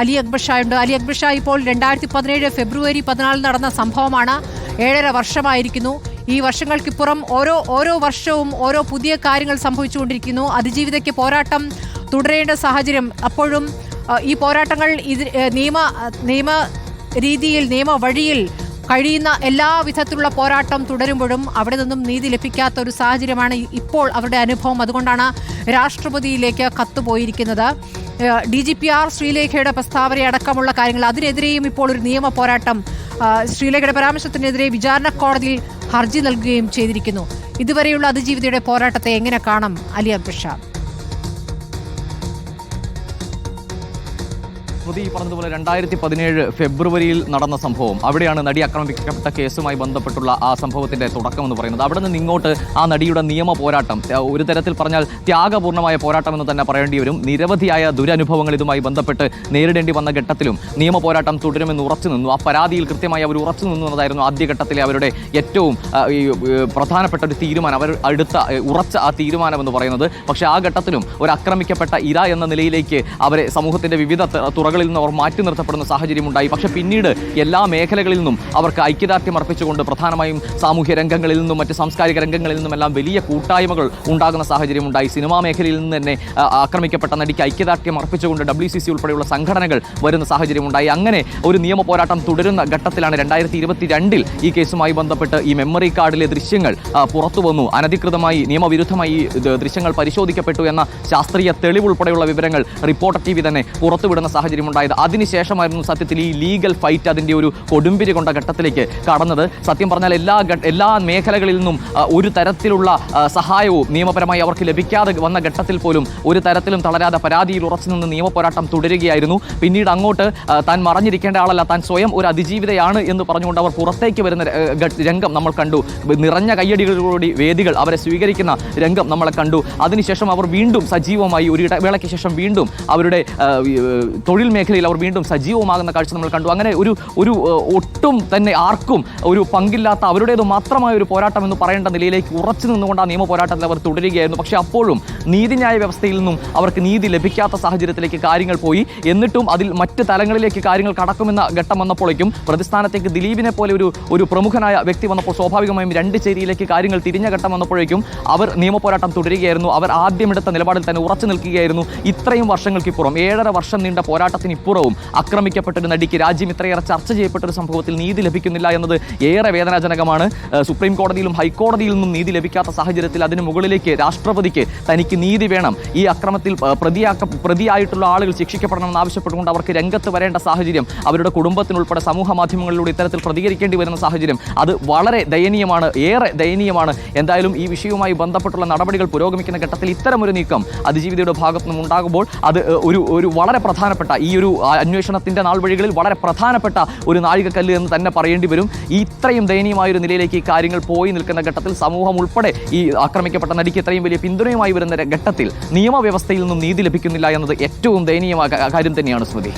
അലി അക്ബർ ഷാ ഉണ്ട്. അലി അക്ബർ ഷാ, ഇപ്പോൾ 2017 ഫെബ്രുവരി 14 നടന്ന സംഭവമാണ്. 7.5 വർഷമായിരിക്കുന്നു. ഈ വർഷങ്ങൾക്കിപ്പുറം ഓരോ വർഷവും ഓരോ പുതിയ കാര്യങ്ങൾ സംഭവിച്ചുകൊണ്ടിരിക്കുന്നു. അതിജീവിതയ്ക്ക് പോരാട്ടം തുടരേണ്ട സാഹചര്യം. അപ്പോഴും ഈ പോരാട്ടങ്ങൾ നിയമ രീതിയിൽ, നിയമ വഴിയിൽ കഴിയുന്ന എല്ലാ വിധത്തിലുള്ള പോരാട്ടം തുടരുമ്പോഴും അവിടെ നിന്നും നീതി ലഭിക്കാത്ത ഒരു സാഹചര്യമാണ് ഇപ്പോൾ അവരുടെ അനുഭവം. അതുകൊണ്ടാണ് രാഷ്ട്രപതിയിലേക്ക് കത്ത് പോയിരിക്കുന്നത്. DGPR ശ്രീലേഖയുടെ പ്രസ്താവനയടക്കമുള്ള കാര്യങ്ങൾ, അതിനെതിരെയും ഇപ്പോൾ ഒരു നിയമ പോരാട്ടം, ശ്രീലേഖയുടെ പരാമർശത്തിനെതിരെ വിചാരണ കോടതിയിൽ ഹർജി നൽകുകയും ചെയ്തിരിക്കുന്നു. ഇതുവരെയുള്ള അതിജീവിതയുടെ പോരാട്ടത്തെ എങ്ങനെ കാണാം അലി അക്ബർ ഷാ? ഈ പറഞ്ഞതുപോലെ 2017 ഫെബ്രുവരിയിൽ നടന്ന സംഭവം, അവിടെയാണ് നടി ആക്രമിക്കപ്പെട്ട കേസുമായി ബന്ധപ്പെട്ടുള്ള ആ സംഭവത്തിന്റെ തുടക്കം എന്ന് പറയുന്നത്. അവിടെ നിന്ന് ഇങ്ങോട്ട് ആ നടിയുടെ നിയമ പോരാട്ടം ഒരു തരത്തിൽ പറഞ്ഞാൽ ത്യാഗപൂർണ്ണമായ പോരാട്ടം എന്ന് തന്നെ പറയേണ്ടി വരും. നിരവധിയായ ദുരനുഭവങ്ങൾ ഇതുമായി ബന്ധപ്പെട്ട് നേരിടേണ്ടി വന്ന ഘട്ടത്തിലും നിയമ പോരാട്ടം തുടരുമെന്ന് ഉറച്ചു നിന്നു. ആ പരാതിയിൽ കൃത്യമായി അവർ ഉറച്ചു നിന്നു എന്നതായിരുന്നു ആദ്യഘട്ടത്തിലെ അവരുടെ ഏറ്റവും പ്രധാനപ്പെട്ട ഒരു തീരുമാനം, അവർ ഉറച്ച ആ തീരുമാനം എന്ന് പറയുന്നത്. പക്ഷേ ആ ഘട്ടത്തിലും ഒരു ആക്രമിക്കപ്പെട്ട ഇര എന്ന നിലയിലേക്ക് അവരെ സമൂഹത്തിന്റെ വിവിധ തുറകളിൽ നിന്ന് അവർ മാറ്റി നിർത്തപ്പെടുന്ന സാഹചര്യം ഉണ്ടായി. പക്ഷേ പിന്നീട് എല്ലാ മേഖലകളിൽ നിന്നും അവർക്ക് ഐക്യദാർഢ്യം അർപ്പിച്ചുകൊണ്ട് പ്രധാനമായും സാമൂഹ്യ രംഗങ്ങളിൽ നിന്നും മറ്റ് സാംസ്കാരിക രംഗങ്ങളിൽ നിന്നുമെല്ലാം വലിയ കൂട്ടായ്മകൾ ഉണ്ടാകുന്ന സാഹചര്യം ഉണ്ടായി. സിനിമാ മേഖലയിൽ നിന്ന് തന്നെ ആക്രമിക്കപ്പെട്ട നടിക്ക് ഐക്യദാർഢ്യം അർപ്പിച്ചുകൊണ്ട് WCC ഉൾപ്പെടെയുള്ള സംഘടനകൾ വരുന്ന സാഹചര്യം ഉണ്ടായി. അങ്ങനെ ഒരു നിയമ പോരാട്ടം തുടരുന്ന ഘട്ടത്തിലാണ് 2022 ഈ കേസുമായി ബന്ധപ്പെട്ട് ഈ മെമ്മറി കാർഡിലെ ദൃശ്യങ്ങൾ പുറത്തു വന്നു. അനധികൃതമായി നിയമവിരുദ്ധമായി ദൃശ്യങ്ങൾ പരിശോധിക്കപ്പെട്ടു എന്ന ശാസ്ത്രീയ തെളിവുൾപ്പെടെയുള്ള വിവരങ്ങൾ റിപ്പോർട്ടർ TV തന്നെ പുറത്തുവിടുന്ന സാഹചര്യം ഉണ്ടായത്. അതിനുശേഷമായിരുന്നു സത്യത്തിൽ ഈ ലീഗൽ ഫൈറ്റ് അതിൻ്റെ ഒരു കൊടുമ്പിരി കൊണ്ട ഘട്ടത്തിലേക്ക് കടന്നത്. സത്യം പറഞ്ഞാൽ എല്ലാ മേഖലകളിൽ നിന്നും ഒരു തരത്തിലുള്ള സഹായവും നിയമപരമായി അവർക്ക് ലഭിക്കാതെ വന്ന ഘട്ടത്തിൽ പോലും ഒരു തരത്തിലും തളരാതെ പരാതിയിൽ ഉറച്ചു നിന്ന് നിയമ പോരാട്ടം തുടരുകയായിരുന്നു. പിന്നീട് അങ്ങോട്ട് താൻ മറഞ്ഞിരിക്കേണ്ട ആളല്ല, താൻ സ്വയം ഒരു അതിജീവിതയാണ് എന്ന് പറഞ്ഞുകൊണ്ട് അവർ പുറത്തേക്ക് വരുന്ന രംഗം നമ്മൾ കണ്ടു. നിറഞ്ഞ കയ്യടികളോടി വേദികൾ അവരെ സ്വീകരിക്കുന്ന രംഗം നമ്മളെ കണ്ടു. അതിനുശേഷം അവർ വീണ്ടും സജീവമായി ഒരു ഇടവേളയ്ക്ക് ശേഷം വീണ്ടും അവരുടെ തൊഴിൽ മേഖലയിൽ അവർ വീണ്ടും സജീവമാകുന്ന കാഴ്ച നമ്മൾ കണ്ടു. അങ്ങനെ ഒരു ഒട്ടും തന്നെ ആർക്കും ഒരു പങ്കില്ലാത്ത അവരുടേത് മാത്രമായ ഒരു പോരാട്ടം എന്ന് പറയേണ്ട നിലയിലേക്ക് ഉറച്ചു നിന്നുകൊണ്ട് ആ നിയമ പോരാട്ടത്തിൽ അവർ തുടരുകയായിരുന്നു. പക്ഷേ അപ്പോഴും നീതിന്യായ വ്യവസ്ഥയിൽ നിന്നും അവർക്ക് നീതി ലഭിക്കാത്ത സാഹചര്യത്തിലേക്ക് കാര്യങ്ങൾ പോയി. എന്നിട്ടും അതിൽ മറ്റ് തലങ്ങളിലേക്ക് കാര്യങ്ങൾ കടക്കുമെന്ന ഘട്ടം വന്നപ്പോഴേക്കും പ്രതിസ്ഥാനത്തേക്ക് ദിലീപിനെ പോലെ ഒരു പ്രമുഖനായ വ്യക്തി വന്നപ്പോൾ സ്വാഭാവികമായും രണ്ട് ചേരിയിലേക്ക് കാര്യങ്ങൾ തിരിഞ്ഞ ഘട്ടം വന്നപ്പോഴേക്കും അവർ നിയമ പോരാട്ടം തുടരുകയായിരുന്നു. അവർ ആദ്യമെടുത്ത നിലപാടിൽ തന്നെ ഉറച്ചു നിൽക്കുകയായിരുന്നു. ഇത്രയും വർഷങ്ങൾക്കിപ്പുറം 7.5 വർഷം നീണ്ട പോരാട്ടത്തിനിപ്പുറവും ആക്രമിക്കപ്പെട്ടൊരു നടിക്ക് രാജ്യം ഇത്രയേറെ ചർച്ച ചെയ്യപ്പെട്ടൊരു സംഭവത്തിൽ നീതി ലഭിക്കുന്നില്ല എന്നത് ഏറെ വേദനാജനകമാണ്. സുപ്രീം കോടതിയിലും ഹൈക്കോടതിയിൽ നിന്നും നീതി ലഭിക്കാത്ത സാഹചര്യത്തിൽ അതിന് മുകളിലേക്ക് രാഷ്ട്രപതിക്ക് തനിക്ക് നീതി വേണം, ഈ അക്രമത്തിൽ പ്രതിയായിട്ടുള്ള ആളുകൾ ശിക്ഷിക്കപ്പെടണമെന്ന് ആവശ്യപ്പെട്ടുകൊണ്ട് അവർക്ക് രംഗത്ത് വരേണ്ട സാഹചര്യം, അവരുടെ കുടുംബത്തിനുൾപ്പെടെ സമൂഹ മാധ്യമങ്ങളിലൂടെ ഇത്തരത്തിൽ പ്രതികരിക്കേണ്ടി വരുന്ന സാഹചര്യം, അത് വളരെ ദയനീയമാണ്, ഏറെ ദയനീയമാണ്. എന്തായാലും ഈ വിഷയവുമായി ബന്ധപ്പെട്ടുള്ള നടപടികൾ പുരോഗമിക്കുന്ന ഘട്ടത്തിൽ ഇത്തരമൊരു നീക്കം അതിജീവിതയുടെ ഭാഗത്തു നിന്നും ഉണ്ടാകുമ്പോൾ അത് ഒരു വളരെ പ്രധാനപ്പെട്ട ഈ ഒരു അന്വേഷണത്തിൻ്റെ നാൾ വഴികളിൽ വളരെ പ്രധാനപ്പെട്ട ഒരു നാഴികക്കല്ല് എന്ന് തന്നെ പറയേണ്ടി വരും. ഇത്രയും ദയനീയമായൊരു നിലയിലേക്ക് ഈ കാര്യങ്ങൾ പോയി നിൽക്കുന്ന ഘട്ടത്തിൽ സമൂഹം ഉൾപ്പെടെ ഈ ആക്രമിക്കപ്പെട്ട നടിക്ക് ഇത്രയും വലിയ പിന്തുണയുമായി വരുന്ന ഘട്ടത്തിൽ നിയമവ്യവസ്ഥയിൽ നിന്നും നീതി ലഭിക്കുന്നില്ല എന്നത് ഏറ്റവും ദയനീയമായ കാര്യം തന്നെയാണ് സ്മൃതി.